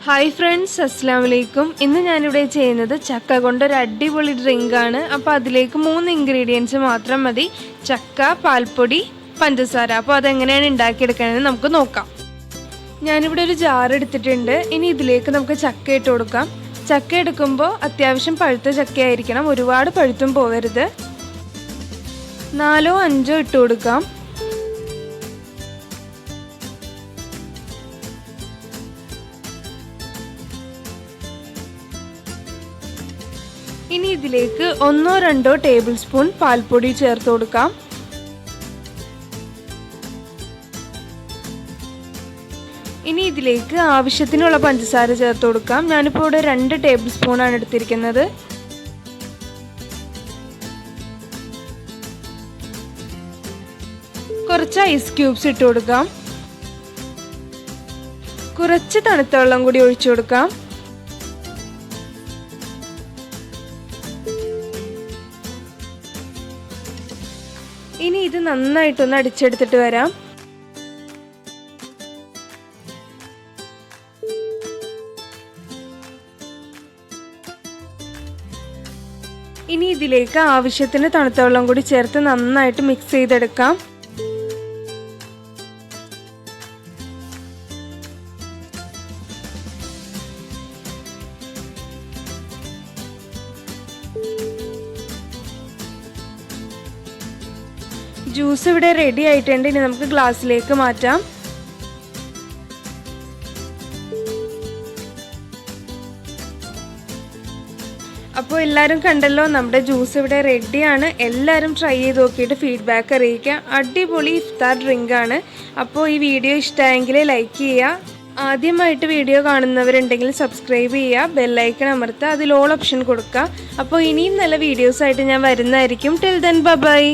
Hi friends, അസ്സലാമു അലൈക്കും. ഇന്ന് ഞാനിവിടെ ചെയ്യുന്നത് ചക്ക കൊണ്ടൊരു അടിപൊളി ഡ്രിങ്കാണ്. അപ്പോൾ അതിലേക്ക് 3 ഇൻഗ്രീഡിയൻസ് മാത്രം മതി: ചക്ക, പാൽപ്പൊടി, പഞ്ചസാര. അപ്പോൾ അതെങ്ങനെയാണ് ഉണ്ടാക്കിയെടുക്കണമെന്ന് നമുക്ക് നോക്കാം. ഞാനിവിടെ ഒരു ജാർ എടുത്തിട്ടുണ്ട്. ഇനി ഇതിലേക്ക് നമുക്ക് ചക്ക ഇട്ട് കൊടുക്കാം. ചക്ക എടുക്കുമ്പോൾ അത്യാവശ്യം പഴുത്ത ചക്കയായിരിക്കണം, ഒരുപാട് പഴുത്തും പോകരുത്. 4 5 ഇട്ട് കൊടുക്കാം. ഇനി ഇതിലേക്ക് 1 2 ടേബിൾ സ്പൂൺ പാൽപ്പൊടി ചേർത്ത് കൊടുക്കാം. ഇനി ഇതിലേക്ക് ആവശ്യത്തിനുള്ള പഞ്ചസാര ചേർത്ത് കൊടുക്കാം. ഞാനിപ്പോൾ ഇവിടെ 2 ടേബിൾ സ്പൂണാണ് എടുത്തിരിക്കുന്നത്. കുറച്ച് ഐസ് ക്യൂബ്സ് ഇട്ട് കൊടുക്കാം. കുറച്ച് തണുത്ത വെള്ളം കൂടി ഒഴിച്ചു കൊടുക്കാം. ഇനി ഇത് നന്നായിട്ടൊന്ന് അടിച്ചെടുത്തിട്ട് വരാം. ഇനി ഇതിലേക്ക് ആവശ്യത്തിന് തണുത്ത വെള്ളം കൂടി ചേർത്ത് നന്നായിട്ട് മിക്സ് ചെയ്തെടുക്കാം. ജ്യൂസ് ഇവിടെ റെഡി ആയിട്ടുണ്ട്. ഇനി നമുക്ക് ഗ്ലാസ്സിലേക്ക് മാറ്റാം. അപ്പോൾ എല്ലാവരും കണ്ടല്ലോ, നമ്മുടെ ജ്യൂസ് ഇവിടെ റെഡിയാണ്. എല്ലാവരും ട്രൈ ചെയ്ത് നോക്കിയിട്ട് ഫീഡ്ബാക്ക് അറിയിക്കുക. അടിപൊളി ഇഫ്താർ ഡ്രിങ്കാണ്. അപ്പോൾ ഈ വീഡിയോ ഇഷ്ടമായെങ്കിൽ ലൈക്ക് ചെയ്യുക. ആദ്യമായിട്ട് വീഡിയോ കാണുന്നവരുണ്ടെങ്കിൽ സബ്സ്ക്രൈബ് ചെയ്യുക, ബെല്ലൈക്കൺ അമർത്തുക, അതിൽ ഓൾ ഓപ്ഷൻ കൊടുക്കുക. അപ്പോൾ ഇനിയും നല്ല വീഡിയോസായിട്ട് ഞാൻ വരുന്നതായിരിക്കും. Till then bye.